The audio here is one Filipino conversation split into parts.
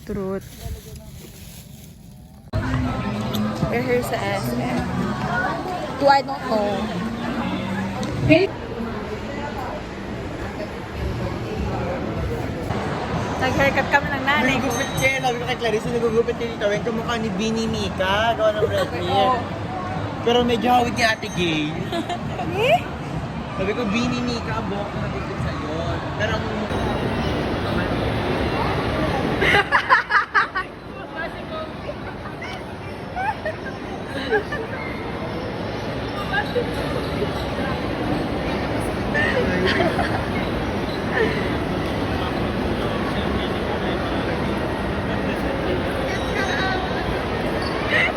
Truth. We're here sa SM. I don't know. Nag-haircut kami ng nanay. Nagugupit siya. Sabi ko kay Clarissa, nagugupit siya dito. Yung kamukha ni Beanie Mika. Gawa ng red hair. Pero medyo hawig ni Ate Gay. Eh? Sabi ko, Beanie Mika, buhok na nagugupit sa'yo. Pero ang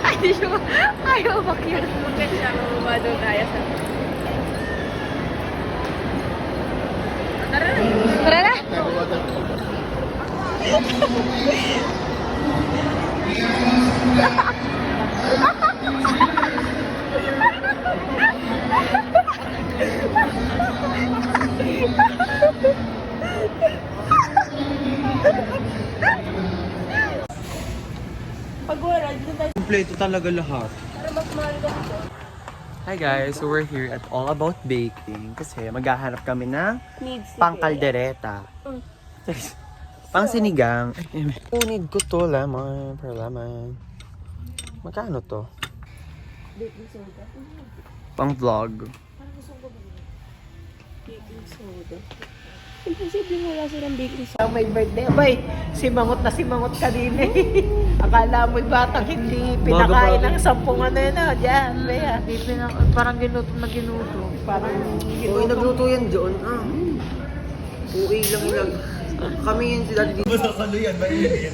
Ay, di siya. Ayaw makyat. Bakit siya mamado tayo sa... Tara na. Tara na. kompleto talaga lahat. Hi guys, so we're here at All About Baking kasi maghahanap kami ng pangkaldereta. Pang sinigang. Need ko to laman, per laman. Magkano to? Baking soda. Pang vlog. Baking soda. Imposible wala silang baking soda. May birthday. Abay, simangot kanina eh. Akala mo'y batang hindi pinakain ng 10 ano yun. Diyan, Bea. Parang ginuto na ginuto. Parang Uy, nagluto yan doon. Uy, lang. Kami yun si Daddy dito. Masakalo yan, mainit.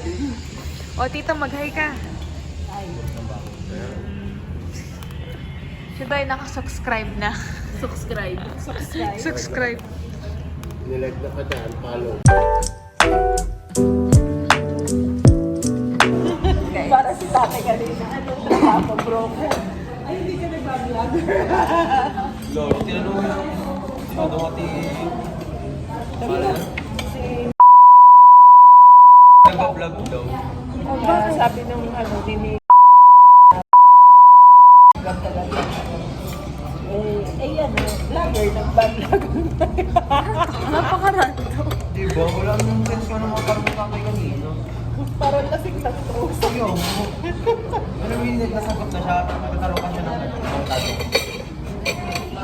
O, tita, mag-hi ka. Hi. Siya tayo nakasubscribe na. Subscribe. Nilag na ka dyan, follow. Para si tatay kanina. Anong trabaho, broker? Ay, hindi ka nagbablogger. So, tinanong mo yung sinadawati. Nag-vlog daw. Sabi nung dini. Yan, vlogger, nagbablog. Napakarando. Diba? Wala nang sense ka naman parang kakay kanina. Parang lasing na to. Ayaw mo. Alam mo yung nagnasagot na siya, magkakaroon ka siya ng tanong.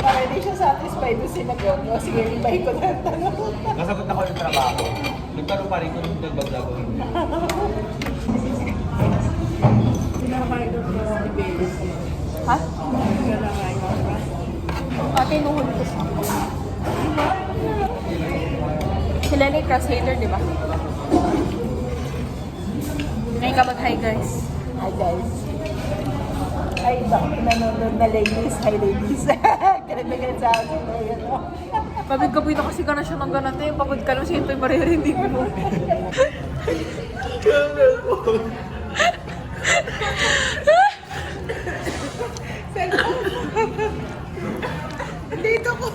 Para hindi siya satisfied doon sinagot. O sige, ibay ko na ang tanong. Nasagot ako yung trabaho. Nagtanong pa rin kung nag-vlog o hindi. Pinakain ko na si Baby. Ha? Pinakain ko na. Ate, nuhod ko siya. Sila ni Crosshater, di ba? Ngayon ka mag-hi, guys. Hi, guys. Ay, bakit nanonood na ladies? Hi, ladies. Ganit sa akin. Pabig-gabi na kasi ka na siya ng ganate. Pagod ka lang siya, ito'y maririnig mo. Dito ko.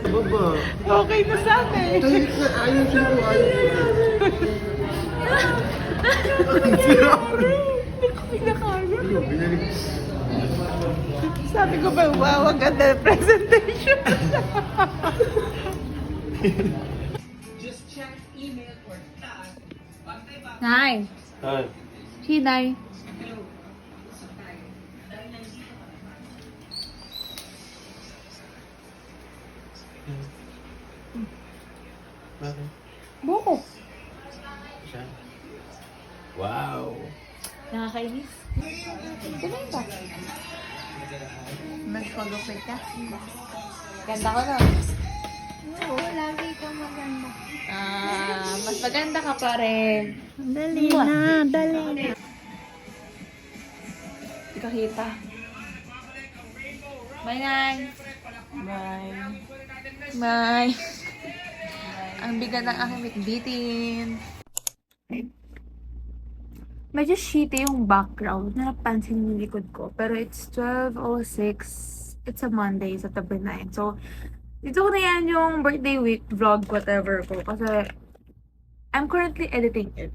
Baba. Okay na sana eh. Tahit na ayaw siya ko ayaw. Sabi ko ba, wow, ang ganda ng presentation. Nay. Hi. Si Nay. Bakit? Buko. Siya. Wow. Nakakainis. Kumain ka. Mag-pag-upay ka. Ganda ko na. Oo, lagi ka maganda. Mas maganda ka pa rin. Dali na, dali na. Hindi ka kita. Bye, Nay. Bye. Bye. Ang bigat ng aking bitbitin. Medyo shitty yung background. Napansin yung likod ko. Pero it's 12:06. It's a Monday, September 9. So, dito ko na yan yung birthday week vlog, whatever ko. Kasi, I'm currently editing it.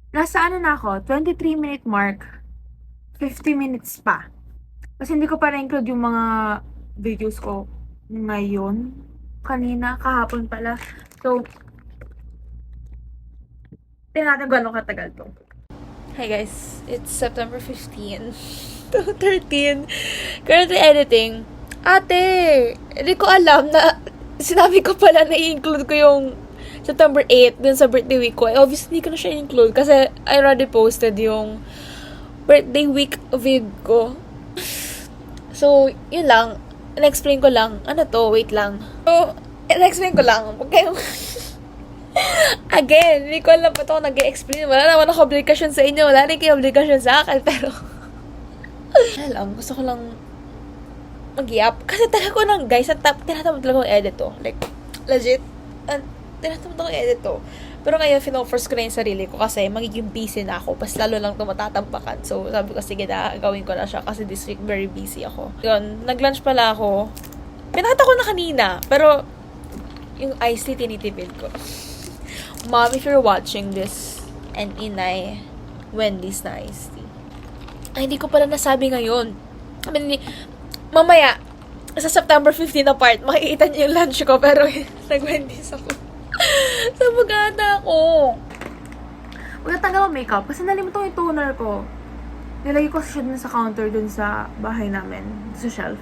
Nasa ano na ako, 23-minute mark, 50 minutes pa. Kasi hindi ko pa na-include yung mga videos ko ngayon, kanina, kahapon pala. So, tingnan natin gano'ng katagal to. Hi guys, it's September 15, 2013. Currently editing. Ate, hindi ko alam na sinabi ko pala na i-include ko yung September 8 dun sa birthday week ko. Obviously, hindi ko na siya include kasi I already posted yung birthday week vid ko. So, yun lang. In-explain ko lang. Ano to? Wait lang. So, in-explain ko lang. Huwag kayong... Again, hindi ko alam pa ito nag-explain. Wala naman ako obligasyon sa inyo. Wala rin kayo obligasyon sa akin. Pero, alam, gusto ko lang mag-iap. Kasi talaga ko lang, guys, tinatamad talaga akong edit to. Like, legit, tinatamad akong edit to. Pero ngayon, fino-force ko na yung sarili ko kasi magiging busy na ako. Pas lalo lang ito matatampakan. So, sabi ko, sige na, gawin ko na siya kasi this week very busy ako. Yun, nag-lunch pala ako. Pinakita ko na kanina. Pero, yung iced tea tinitipid ko. Mom, if you're watching this, and inay, Wendy's na iced tea. Ay, hindi ko pala nasabi ngayon. I mean, mamaya, sa September 15 na part, makikita niyo yung lunch ko, pero nag-Wendy's ako. Sa bagata ako. Huwag natanggal ang makeup kasi nalimutan ko yung toner ko. Nilagay ko siya dun sa counter dun sa bahay namin, sa shelf.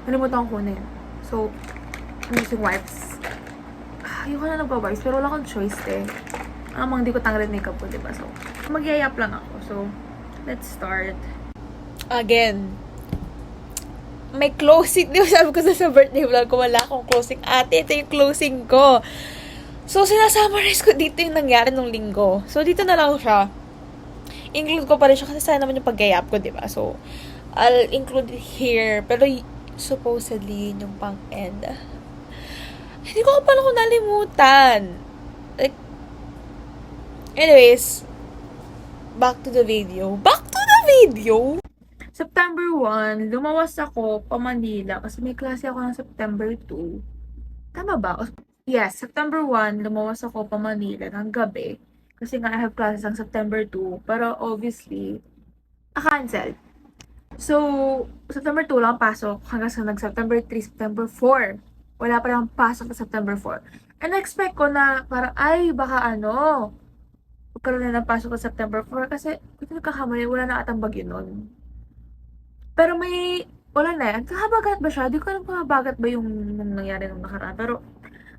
Nalimutan ko kunin. So, I'm using wipes. Ayoko na nagwa-wipes, pero wala akong choice eh. Amang hindi ko tanggalin makeup ko, diba? So, magyayap lang ako. So, let's start. Again, may closing. Di ba sabi ko sa birthday vlog ko, wala akong closing. Ate, ito yung closing ko. So, sinasummarize ko dito yung nangyari nung linggo. So, dito na lang siya. Include ko pa rin siya kasi sana naman yung paggayap ko, diba? So, I'll include it here. Pero, supposedly, yun yung pang-end. Hindi ko pala kung nalimutan. Like, anyways, back to the video. Back to the video! September 1, lumawas ako pa Manila kasi may klase ako ng September 2. Tama ba? Yes, September 1, lumawas ako pa Manila ng gabi. Kasi nga, I have classes ng September 2. Pero obviously, cancel. So, September 2 lang pasok hanggang sa nag-September 3, September 4. Wala pa lang pasok sa September 4. And expect ko na parang, ay, baka magkaroon na ng pasok sa September 4 kasi kung nagkakamali, wala na atang bagyo nun. Pero wala na yan. Kahabagat ba siya? Di ko alam kung habagat ba yung nangyari nung nakaraan. Pero,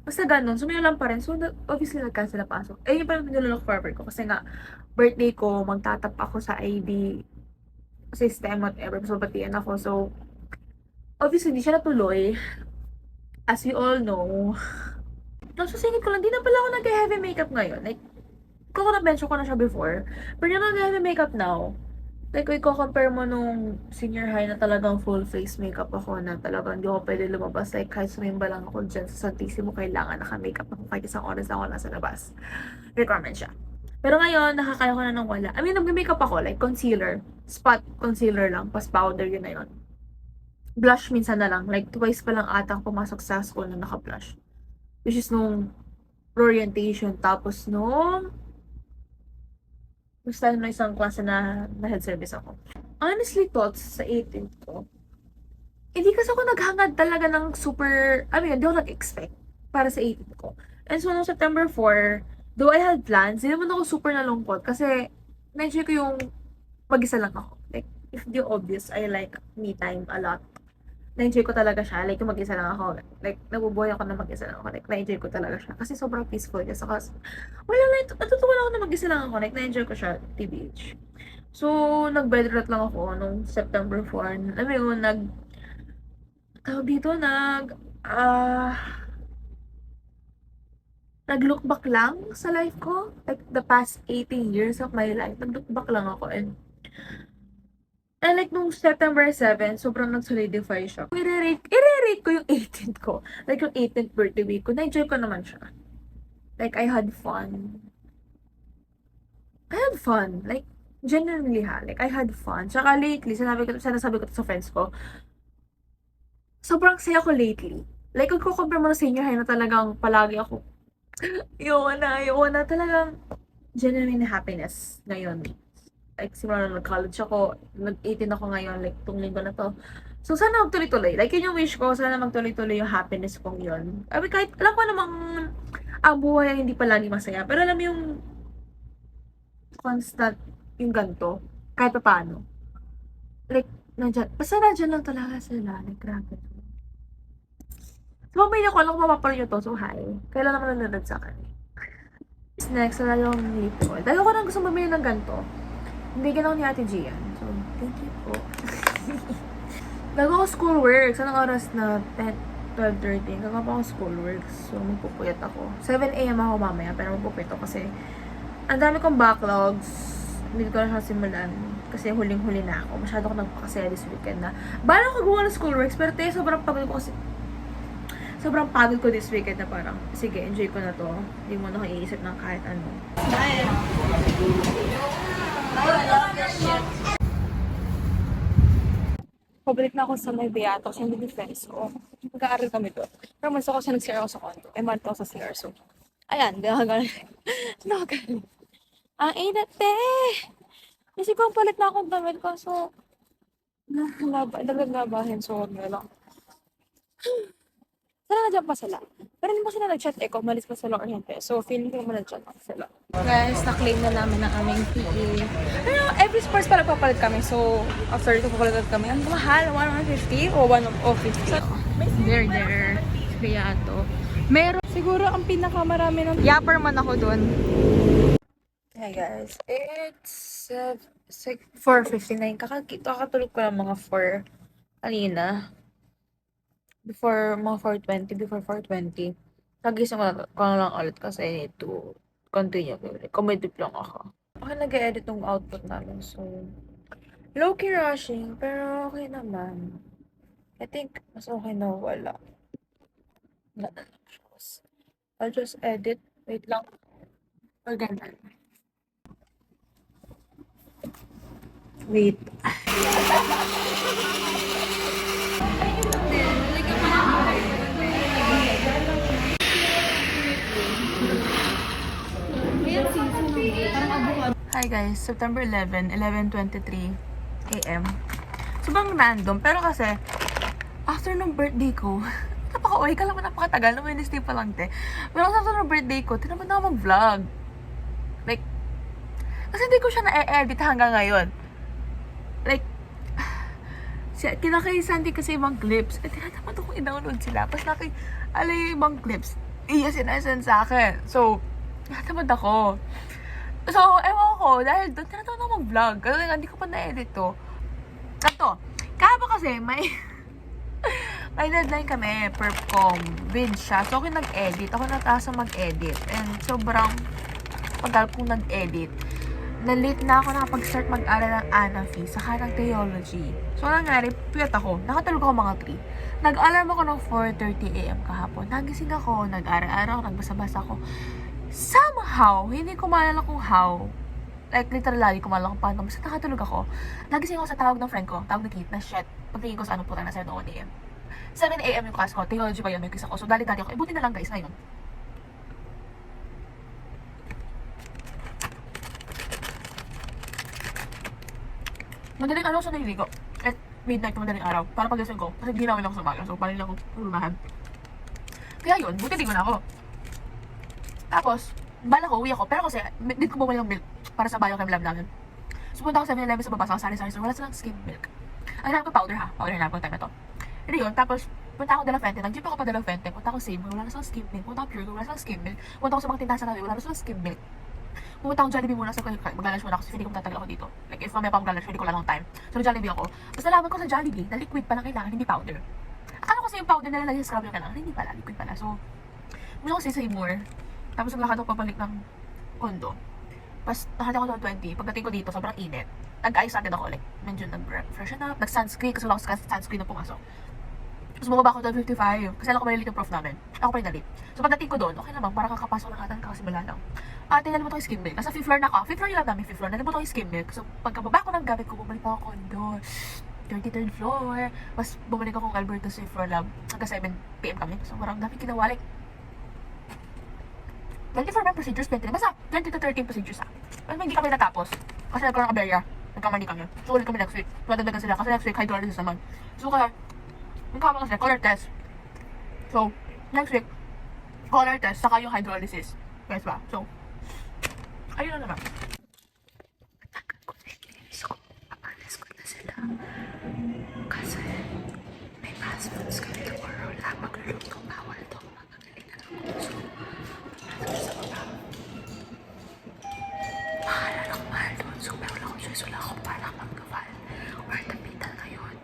basta ganun. Sumayo lang pa rin. So, obviously, nag-cancel na pasok. Eh, yun pa yung nilolook forward ko. Kasi nga, birthday ko, magtatap ako sa ID system, whatever. So, batian ako. So, obviously, hindi siya natuloy. As we all know. Nasusingit ko lang, di na pala ako nag-heavy makeup ngayon. Like, kung na-mention ko na siya before. Pero yung nag-heavy makeup now, like, kung i-compare mo nung senior high na talagang full face makeup ako na talagang hindi ako pwede lumabas. Like, kahit sumimba lang ako dyan sa Santissimo, kailangan naka-makeup ako kahit isang oras lang ako nasa labas. Requirement siya. Pero ngayon, nakakaya ko na nang wala. I mean, nag-makeup ako, like, concealer. Spot concealer lang, pas powder, yun na yun. Blush minsan na lang. Like, twice pa lang atang pumasok sa school na naka-blush. Which is nung orientation, tapos nung basta na isang klase na head service ako. Honestly, thoughts sa 18th ko, hindi kasi ako naghangad talaga ng super, I mean, hindi ako nag-expect para sa 18th ko. And so, noong September 4, though I had plans, hindi naman ako super nalungkot kasi na-enjoy ko yung mag-isa lang ako. Like, if the obvious, I like me time a lot. Na-enjoy ko talaga siya. Like, yung mag-isa lang ako. Like, nabubuhay ako na mag-isa lang ako. Like, na-enjoy ko talaga siya. Kasi sobrang peaceful niya. Saka, wala lang, natutuwa lang ako na mag-isa lang ako. Like, na-enjoy ko siya, TBH. So, nag-bedrot lang ako nung September 4. Alam mo yun, tawag dito, nag-look back lang sa life ko. Like, the past 18 years of my life. Nag-look back lang ako. And like, nung September 7, sobrang nag-solidify siya. I-rate ko yung 18th ko. Like, yung 18th birthday week ko. Na-enjoy ko naman siya. Like, I had fun. Like, genuinely Like, I had fun. Tsaka lately, sinasabi ko to sa friends ko, sobrang saya ko lately. Like, kung compare mo na senior high na talagang palagi ako Ayoko na talagang genuine happiness ngayon. Like, simula na nag-college ako, nag-18 ako ngayon, like, itong linggo na to. So, sana magtuloy-tuloy. Like, yun yung wish ko, sana magtuloy-tuloy yung happiness kong yun. I mean, kahit, alam ko namang, ang buhay ay hindi palagi masaya, pero alam mo yung constant, yung ganito, kahit pa paano. Like, basta nandyan lang talaga sila, like, grabe. So, pamilya ko, alam ko mapapanood nyo to, so hi. Kailan naman nanonood sa akin. Next, wala yung lip ko. Dahil ako nang gusto bumili ng ganito. Bigyan ako ni Ate Gian. So, thank you po. Bago ako schoolworks. Anong oras na? 10, 12:30. Gagawa pa ako schoolworks. So, magpupuyat ako. 7 a.m. ako mamaya, pero magpupuyat ako kasi ang dami kong backlogs. Hindi ko na siya simulan. Kasi huling-huli na ako. Masyado ako nagpakasaya this weekend na. Bala ko gumawa ng schoolworks, pero tayo sobrang pagod ko kasi sobrang pagod ko this weekend na parang, sige, enjoy ko na to. Hindi mo na ako iisip ng kahit ano. Pabalik na ako sa may Beato kasi hindi friends ko. Mag-aaral kami doon. Pero mas ako siya nag-CR ako sa condo. Eh, marito ako sa CR. So, ayan, gano'n. Nakagaling. Ang inat eh! Kasi kung palit na akong damit ko, so, naglabahin. So, wag na lang. Sana nandiyan pa sila. Pero hindi pa sila nag-chat ko, malis pa sila or hindi. So, feeling ko naman nandiyan pa sila. Guys, na-claim na namin ang aming PE. Ano, every sports pa nagpapalit kami. So, after ito papalit kami. Ang mahal, 150 o 150. There. Beato. Meron. Siguro ang pinakamarami ng... Yapper man ako dun. Hey guys, it's 4:59. Kakatulog ko ng mga 4 kanina. Before 4:20. Nagising ko na lang ulit kasi I need to continue. Comedic lang ako. Okay, nag-edit ng output namin. So, low-key rushing, pero okay naman. I think, mas okay na wala. I'll just edit. Wait lang. Or ganun. Wait. Hi guys, September 11, 11:23 a.m. Sobrang random, pero kasi after nung birthday ko, napaka-uwi ka lang napakatagal, na Wednesday pa lang te. Pero after nung birthday ko, tinamad na ako mag-vlog. Like, kasi hindi ko siya na-edit hanggang ngayon. Like, kinakay Sandy kasi ibang clips. Eh, tinatamad akong i-download sila. Tapos alay ibang clips. Sinasend sa akin. So, tinatamad ako. So, ewan ko, dahil doon, tinatamad ako mag-vlog. Kasi hindi ko pa na-edit to. Ganto, kahapon kasi, may deadline kami, perpcom, vid siya. So, ako yung nag-edit. Ako natasa mag-edit. And sobrang tagal kong nag-edit. Na-late na ako nakapag-start mag-aral ng ANAFI, saka ng theology. So, nangyari, puyat ako. Nakatulog ako mga 3. Nag-alarm ako ng 4:30 a.m. kahapon. Nagising ako, nag-aral-aral ako, nagbasa-basa ako. Somehow, hindi ko maalala kung how. Like, literally, ko maalala kung paano. Basta nakatulog ako. Nagising ako sa tawag ng friend ko, tawag ni Kate, na shit. Pagtingin ko sa ano po na 7 a.m. 7 a.m. yung class ko, theology pa yun, may quiz ako. So, dali-dali ako. Buti na lang guys, ngayon. Madaling araw sa naliligo. At midnight na madaling araw. Para pag-gising ko. Kasi ginawin ako sa umaga. So, parang lang akoulumahan. Kaya yun, buti ligo na ako. Tapos, bala ko, uwi ako. Pero kasi, hindi ko bumalik ng milk para sa bio chem lab namin. So, punta ako sa 7-Eleven sa baba. Sa sari-sari. So, wala silang skim milk. Ang hinap ko powder ha. Powder hinap ko time na to. Hindi yun. Tapos, punta ako Dela Fuente. Nag-jeep ako pa Dela Fuente. Punta ako Save. Wala na silang skim milk. Punta ako Pure. Wala na silang skim milk. Punta ako sa mga tindahan sa tabi. Wala na silang skim milk. Pumunta akong Jollibee muna sa mag-lunch muna ako kasi feeling ko matagal ako dito. Like, if mamaya pa mag-lunch, feeling ko lang ng time. So, Jollibee ako. Basta nalaman ko sa Jollibee na liquid pa lang kailangan, hindi powder. Akala ko kasi yung powder na lalagyan sa scrub yung kailangan, hindi pala, liquid pala. So, muna ko say more. Tapos naglakad ako pabalik ng kondo. Tapos, nakita ko sa 20. Pagdating ko dito, sobrang init. Nag-ice agad ako, like, medyo nag-freshen up, nag-sunscreen, kasi wala ako sa sunscreen na pumasok. Tapos bumaba ako doon 55. Kasi alam ko malilito yung prof namin. Ako pa yung nalit. So pagdating ko doon, okay naman, parang kakapasok lang ata, kakasimula lang. Ate, nalimutan ko yung skim milk. Nasa 5th floor na ako. 5th floor yung lab namin, 5th floor. Nalimutan ko yung skim milk. So pagkababa ko ng gamit ko, bumalik ako kondo. 33rd floor. Tapos bumalik ako kung Alberto sa 5th floor lab. Hanggang 7 PM kami. So parang dami kinawalik. 24 ba procedures, 20 na. Basta 20 to 13 procedures na. Pero hindi kami natapos. Kasi nagkaroon ng aberya. Nagkamali kami. So, ulit kami next week. Madagdagan sila. Kasi next week, hydrolysis naman. So, kaya, magkama kasi, color test. So, next week, color test, saka yung hydrolysis. Guys ba? So, ayun na naman. So, papalis ko na sila. Kasi, may passports kami tomorrow lang. Magluluto, bawal to. Magagaling na lang. So, sa baba. Mahal lang mahal doon. So, meron akong choice. Wala akong para mag-gaval. Or kapital na yun.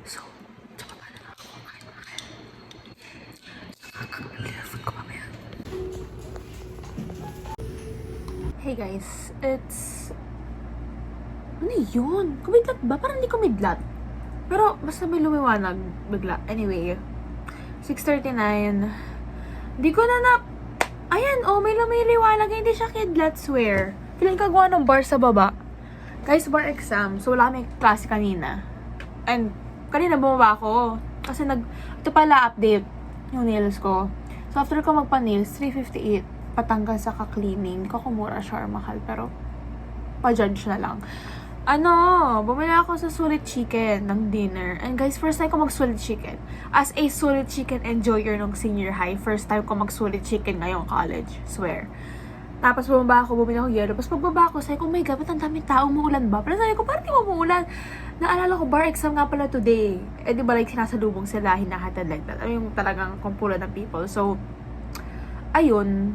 So, sa baba na lang ako kain-kain. Nakakagulila food ko mamaya. Hey guys, it's... Ano yun? Kumidlat ba? Parang hindi kumidlat. Pero basta may lumiwanag bigla. Anyway, 6:39. Di ko na Ayan, oh, may lumiliwanag. Hindi siya kidlat, swear. Feeling kagawa ng bar sa baba. Guys, bar exam. So, wala kami klase kanina. And, kanina bumaba ako. Kasi ito pala update yung nails ko. So, after ko magpa-nails, 358. Patanggal sa ka-cleaning. Hindi ko kumura siya or mahal. Pero, pa-judge na lang. Bumili ako sa Sulit Chicken ng dinner. And guys, first time ko mag-Sulit Chicken. As a Sulit Chicken enjoyer nung senior high, first time ko mag-Sulit Chicken ngayong college. Swear. Tapos bumaba ako, bumili ako yelo. Tapos pagbaba ako, sabi ko, oh my God, ba't ang daming tao, umuulan ba? Pero sabi ko, parang di mo umuulan. Naalala ko, bar exam nga pala today. Eh, di ba, like, sinasalubong sila, hinahatid like that. Yung talagang kumpulan ng people. So, ayun.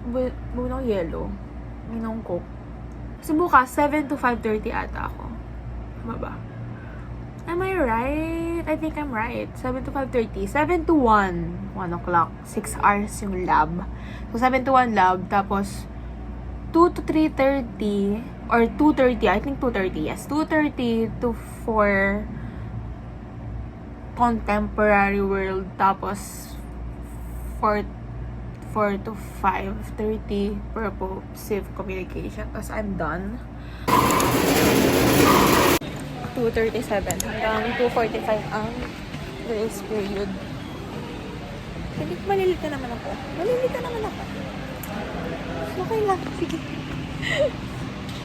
Bumili ako yelo. Minong coke. Kasi bukas, 7 to 5:30 ata ako. Tama ba? Am I right? I think I'm right. 7 to 5:30. 7 to 1. 1 o'clock. 6 hours yung lab. So, 7 to 1 lab. Tapos, 2 to 3:30. Or 2:30. I think 2:30. Yes. 2:30 to 4 contemporary world. Tapos, 4 to 5:30 purposive communication. Tapos I'm done. 2:37 hanggang 2:45 ang grace period. Hindi ko malilita naman ako. Okay lang. Sige.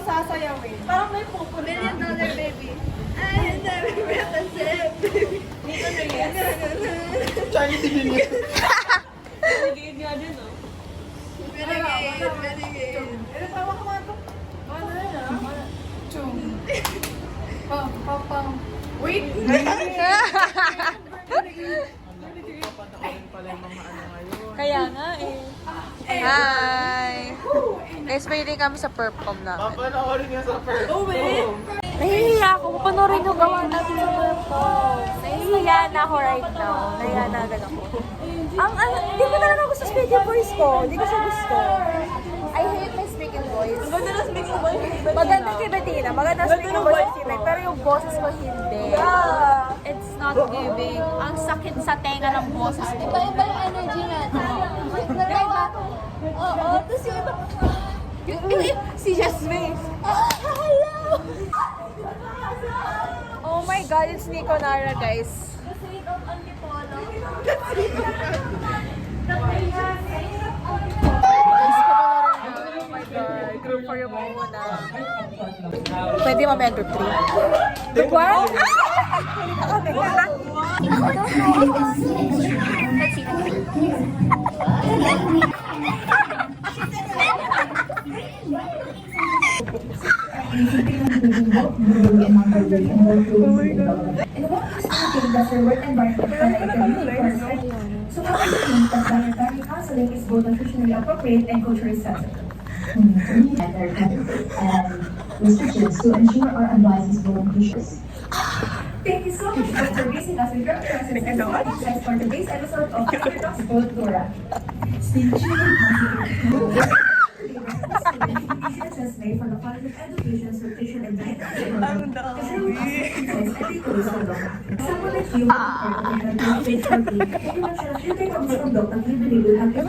Sasayawin. Parang may pupo na. $1 million baby. I never met a zip. Dito na yan. Chinese din yun. Renegade nga din, no? Renegade. Ano tawa ka mga ito? Ano yan, Pang. Wait! Kaya nga eh. Hi! Guys, may kami sa Perpcom na. Papanoorin nga sa first. Nahihiya ako. Papanoorin yung gawa natin sa Perpcom. Nahihiya na ako right now. Nahihiya na agad ako. Hindi ko talaga gusto speaking voice ko. Hindi ko siya gusto. I hate my speaking voice. Maganda na speaking voice. Maganda kay Bettina. Maganda speaking voice. Pero yung boses ko hindi. Yeah. It's not giving. Ang sakit sa tenga ng boses ko. Iba-iba yung energy natin. Diba? Oo. Tapos yung iba. Si Jasmine. Hello! Oh my God, it's Nico Nara, guys. The state of Antipolo. Oh my God, group for your mom na. Pwede mamaya group 3. Group 1? Counseling is both nutritionally appropriate and culturally sensitive. And there are restrictions to ensure our advice is both nutritious. Thank you so much for visiting us with your presence and exercise for today's episode of After Talks with Dora. Stay tuned. Just made for the College of Education, Nutrition and Dietetics. Supplement you with you take a product that we believe will help you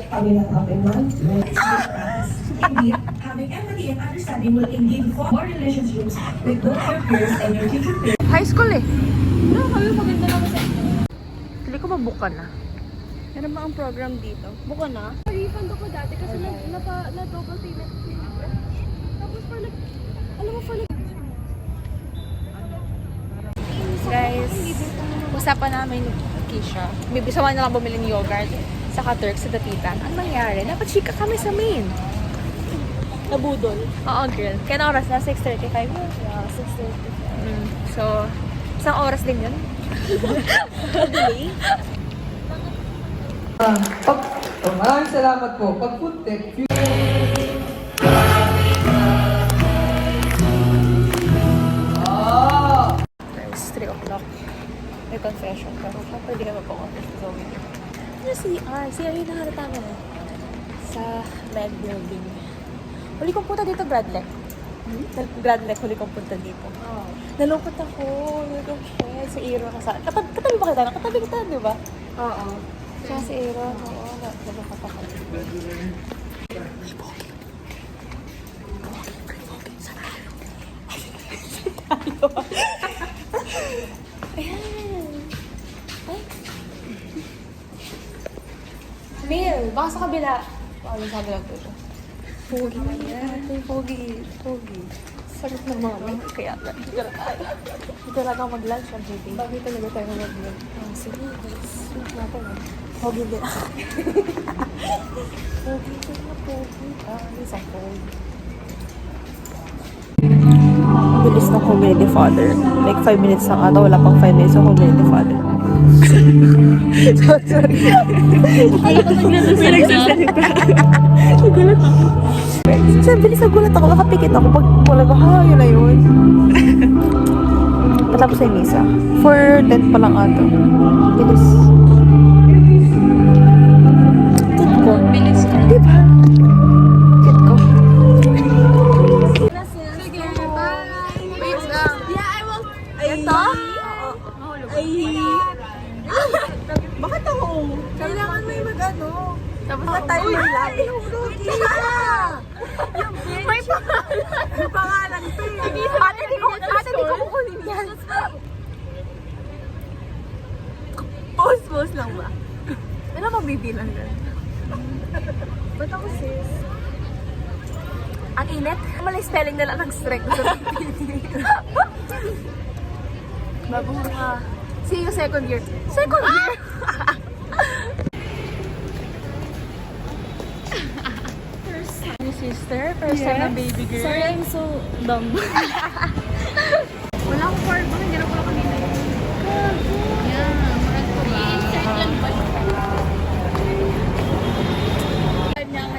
having a topic one. Indeed, having empathy and understanding will indeed form more relationships with both your peers and your future peers. High school eh. Hindi ko mabuka na. Meron ba ang program dito? Buko na? Refund ako dati kasi na-double payment. Tapos for like, alam mo for like, Guys, usapan namin ni Keisha. May gusto na lang bumili ng yogurt sa Turk sa Dapitan. Ang nangyari? Dapat chika kami sa main. nabudol. Oo, girl. Kaya oras na? 6:35? Yeah, 6:30. So, isang oras din yun. Maraming salamat po. Pag food tech, Guys, 3 o'clock. May confession. Pero syempre di kami po-confess sa Zoe. Ano CR? CR yung nahanap namin eh. Sa med building. Huli kong punta dito, Gradlec. Gradlec, huli kong punta dito. Oh. Nalungkot ako. Nalungkot shit. Si Aaron kasama. Katabi ba kita? Katabi kita, di ba? Oo. Siya si Aaron. Oo, nalungkot ako. Ayan. Ay. Mil, baka sa kabila. Ano sabi lang dito? Pogi na yan. Pogi. Sarap ng mama. Kaya hindi talaga mag-lunch ang baby. Bakit talaga tayo mag-lunch? Sige, guys. Natin eh. Pogi din. Pogi. Isang pogi. Bilis ng community father. Like 5 minutes lang ata. Wala pang 5 minutes ng community father. Sorry. Nagulat ako. Sabi, bilis nagulat ako. Nakapikit ako. Pag wala ba, yun na yun. Matapos ay misa. 4:10 pa lang ata. Bilis. Kit ko. Bilis ka. Diba? Kit ko. Sige, bye! Wait lang. Yeah, I will. Ito? Bakit ako? Kailangan mo yung mag-ano. Tapos na tayo lang. May pangalan. May pangalan to eh. Ate, di ko kukunin yan. Post lang ba? Ano mabibilang yan? Ba't ako sis? Ang init? Mali spelling na lang ng strength sa PPT. Babura. See you second year. Second year? Sister, first time ng baby girl. Sorry, I'm so dumb. Wala akong carbo. Hindi na ko lang kanina yun.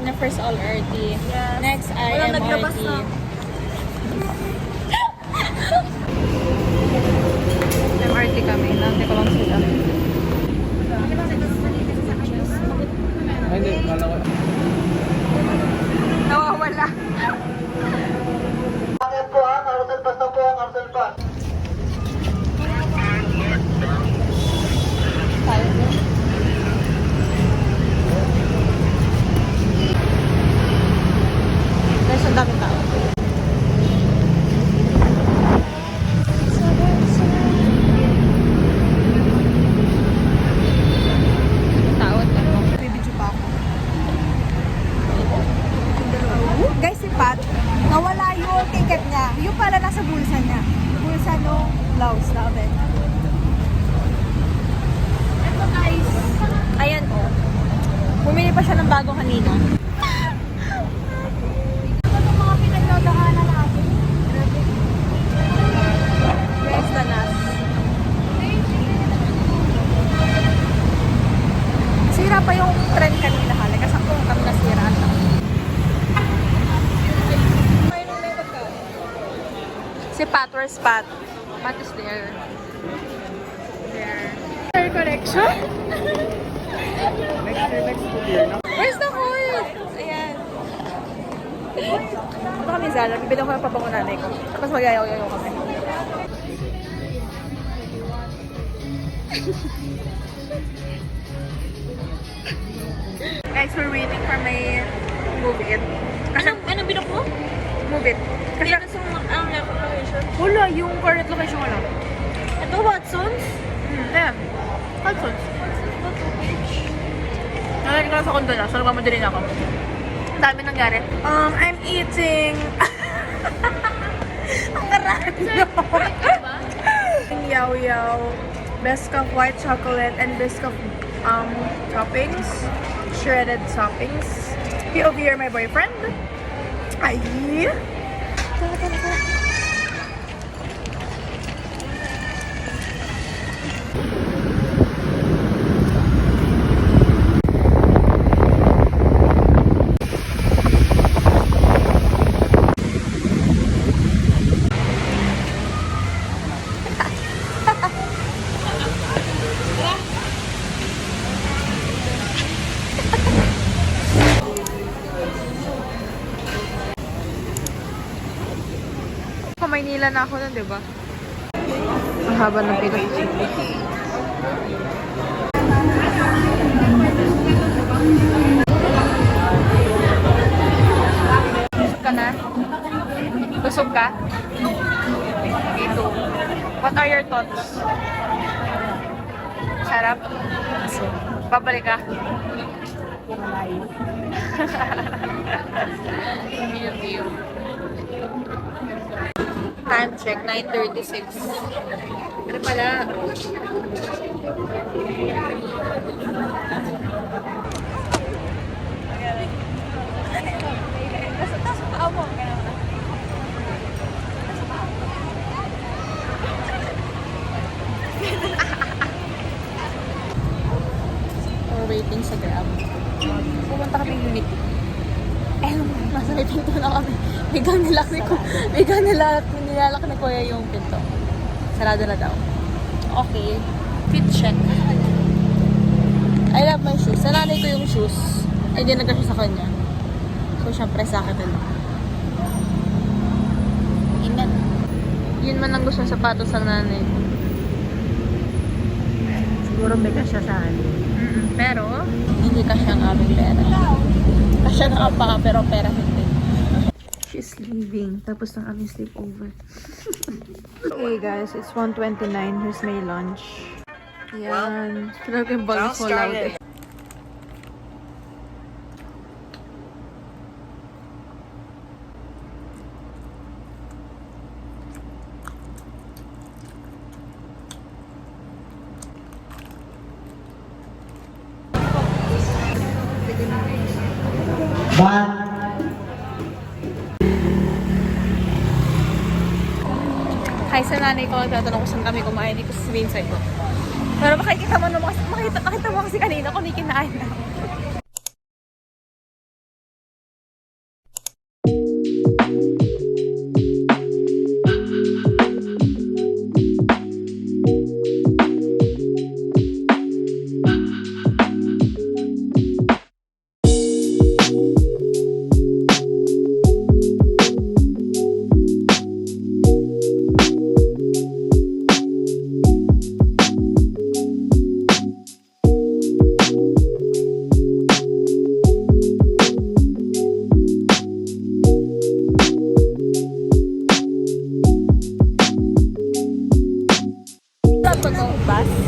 Na first all RT. Yes. Next ay Walang MRT. naglabas na. MRT kami. Nante ko lang sila. hindi, kala ko. Nawawala. Bakit po ang Arcel Pass na po ang Arcel Pass? Guys, ang daming tao. Tawad na ako. Bibidyo pa ako. Guys, si Pat, nawala yung ticket niya. Yung pala nasa bulsa niya. Bulsa nung blouse namin. Ito guys. Ayan oh. Bumili pa siya ng bago kanina. Ito yung mga pinagdadaanan natin. Yes, tanas. Sira pa yung trend kanina hali. Kasi kung kami nasira ata. Si Pat, where's Pat? Pat is there. There. Hair correction? Where's the horse? Ayan. Ito kami Zara. Bibilang ko ng pabango nanay ko. Tapos magayaw-yaw kami. Guys, we're waiting for my move it. Anong binok mo? Move it. Kasi ang location? Wala, yung current location wala. Ito, Watson's? Ayan. Watson's. Nalagay ko lang sa kondo na, so nagmamadali na ako. Ang dami nangyari. I'm eating... Ang karami Yao Yao, Biscoff white chocolate, and Biscoff toppings, shredded toppings. POV are my boyfriend. Ay! Maynila na ako nun, di ba? Ang haba ng pila. Busog ka na? Busog ka? Ito. What are your thoughts? Sarap? Babalik ka? Time check, 9:36. Ano pala? Nasa paa mo. We're waiting sa Grab. Pumunta kami Unity. Eh, nasa may pinto na kami. Biglang nilalak ni Kuya yung pinto. Sarado na daw. Okay. Fit check. I love my shoes. Sa nanay ko yung shoes. Ay, di nagkasya sa kanya. So, syempre sa akin na lang. Ingat. Yun man ang gusto ng sapatos ng nanay ko. Siguro may kasya sa akin. Pero, Hindi kasya ang aming pera. Kasya na ang paka pero pera hindi. she's leaving. Tapos ng aming sleepover. Hey guys, it's 1:29. Here's my lunch. Yan. Pero yung balls mo loud eh. Hi sa nanay ko, tatanong ko saan kami kumain, hindi ko sasabihin sa'yo. Pero makikita mo naman, makita mo kasi kanina kung hindi kinain na.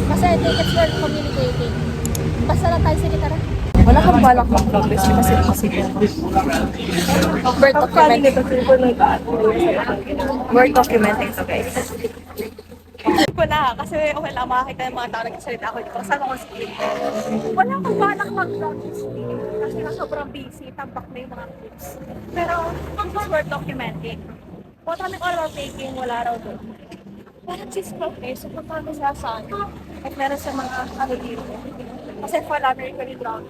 Kasi I think it's for communicating. Basta lang tayo sa gitara. Wala kang balak mag-progress kasi Word documenting. Word documenting to guys. Hindi ko na kasi okay lang makakita yung mga tao nagsasalita ako dito. Kasama ko speak. Wala akong balak mag-progress kasi nga sobrang busy. Tambak na yung mga clips. Pero it's word documenting. Kung kaming oral taking, wala raw doon. Parang cheese cloth eh, so kung kami sa saan, at meron sa mga ano dito. Kasi for American Brown.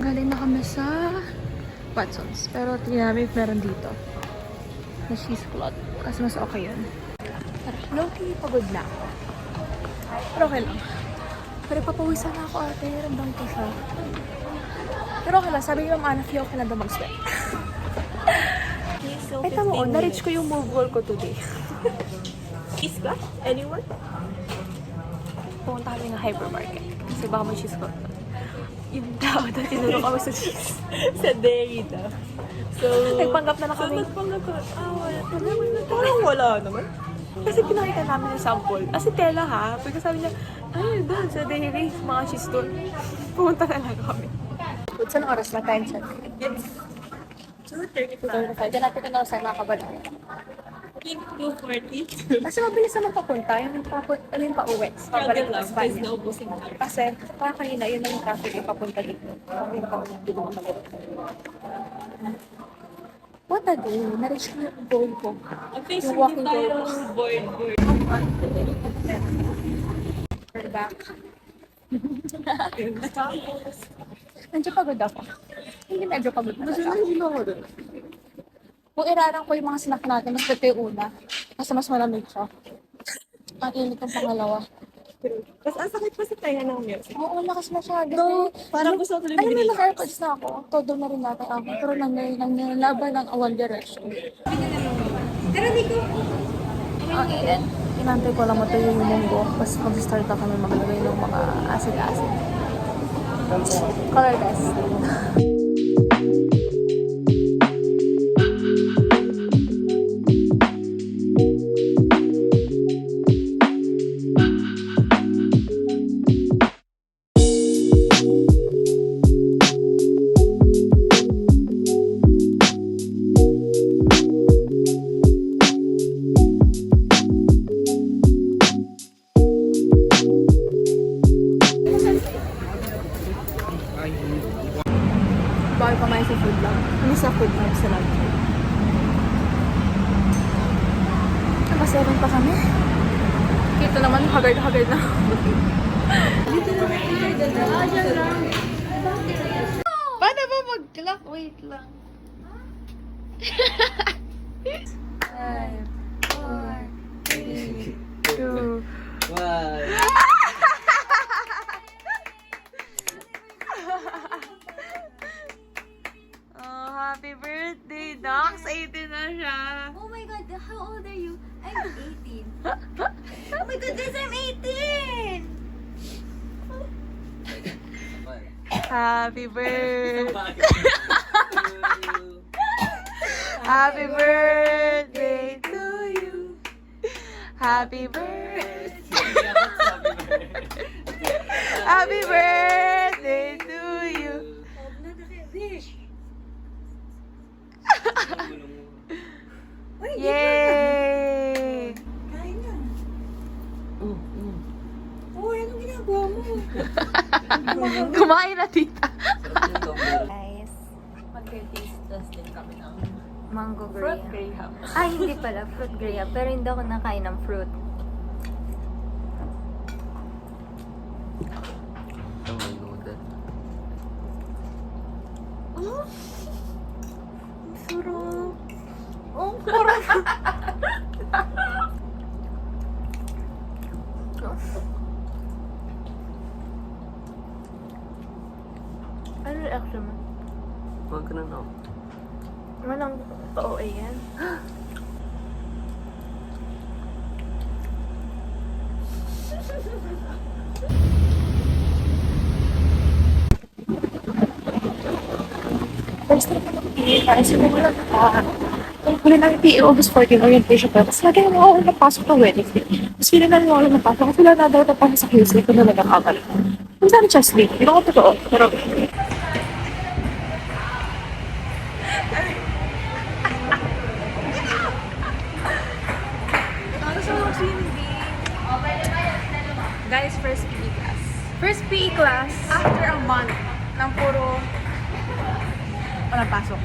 Galing na kami sa Watson's, pero tingnan namin if meron dito na cheese cloth, kasi mas okay yun. Tara, low-key pagod na ako. Pero okay lang. Pero papawisan na ako ate, ramdam ko siya. Pero okay lang, sabi ni Ma'am Ana, okay lang daw mag-sweat. Ay, tama on, na-reach ko yung move goal ko today. Cheese cloth? Anyone? Pumunta kami ng hypermarket. Kasi baka may cheese cloth. Yung tao na tinuro kami sa cheese. Sa dairy daw. So, nagpanggap na kami. Nagpanggap ka? Wala. Parang wala naman. Kasi pinakita namin yung sample. Kasi tela ha. Pagka sabi niya, ay, doon sa dairy, mga cheese doon. Pumunta na lang kami. Saan oras na time check? It's 2:35. 2:35. Diyan natin ka na sa mga kabalaan. 2:40. Kasi mabilis naman papunta. Yung pauwi. Pabalik sa Espanya. Kasi parang kanina, yun ang traffic yung papunta dito. Yung pauwi dito mabalik. What a day. Na-reach ko yung goal ko. Yung walking goal ko. We're back. Nandiyo pagod ako. Hindi medyo pagod na ako. Kung irarang ko yung mga snack natin, mas ito yung una. Kasi mas malamig siya. Ang init ng pangalawa. Tapos ang sakit pa sa tayo ng music. Oo, lakas masyado. No, Parang gusto ko tuloy alam mo, mag-relax. naka-airpods na ako. Todo na rin natin ako. Pero nangyalaban ng One Direction. Pero di ko. Ayan. Inantay ko lang matuloy yung munggo. Tapos mag-start na kami maglagay ng mga acid-acid. Color test. Bawal kumain sa food lang. Ano sa food lang sa lunch? Nakaseven pa kami. Dito naman, haggard-haggard na. Paano ba mag-clock? Wait lang. 5, 4, 3, 2. Oh, happy birthday, Docs! 18 na siya. Oh my God, how old are you? I'm 18. Oh my goodness, I'm 18! Happy birthday! Happy birthday to you! Happy birthday! Happy birthday to you! Yay! Kumain na, tita. Guys, Mag-taste test din kami ng mango fruit graham. graham. Ay, hindi pala, fruit graham. Pero hindi ako nakain ng fruit. Ano reaction mo? Huwag ka na na. Manang totoo yan. First time ko mag-PA, parang simulan pa. Huli namin PA August 14 orientation pa. Tapos lagi naman ako napasok na Wednesday. Tapos pili namin ako napasok. Kasi wala na daw napasok sa Tuesday kung na nag-akabal. Kung saan Chesley, hindi ko totoo. Pero Guys, first PE class. First PE class after a month ng puro walang pasok.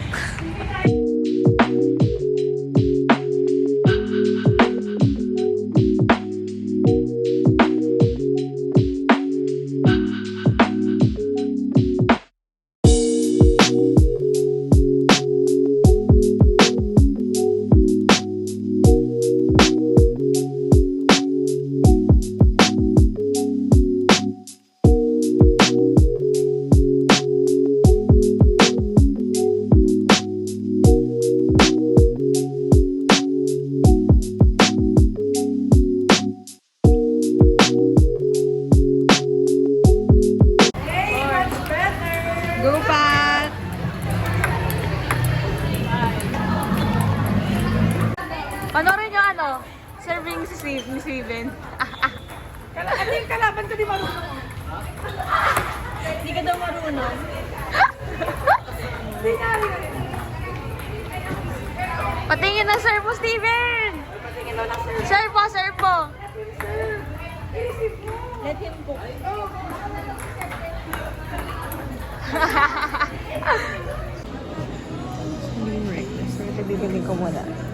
Go, Pat! Panoorin nyo Serving si Steven. Ano yung kalaban ko di marunong? Hindi ka daw marunong. Patingin na serve mo, Steven! Serve po, serve po. Let him cook. Hindi mo reckless. Ito bibili ko muna.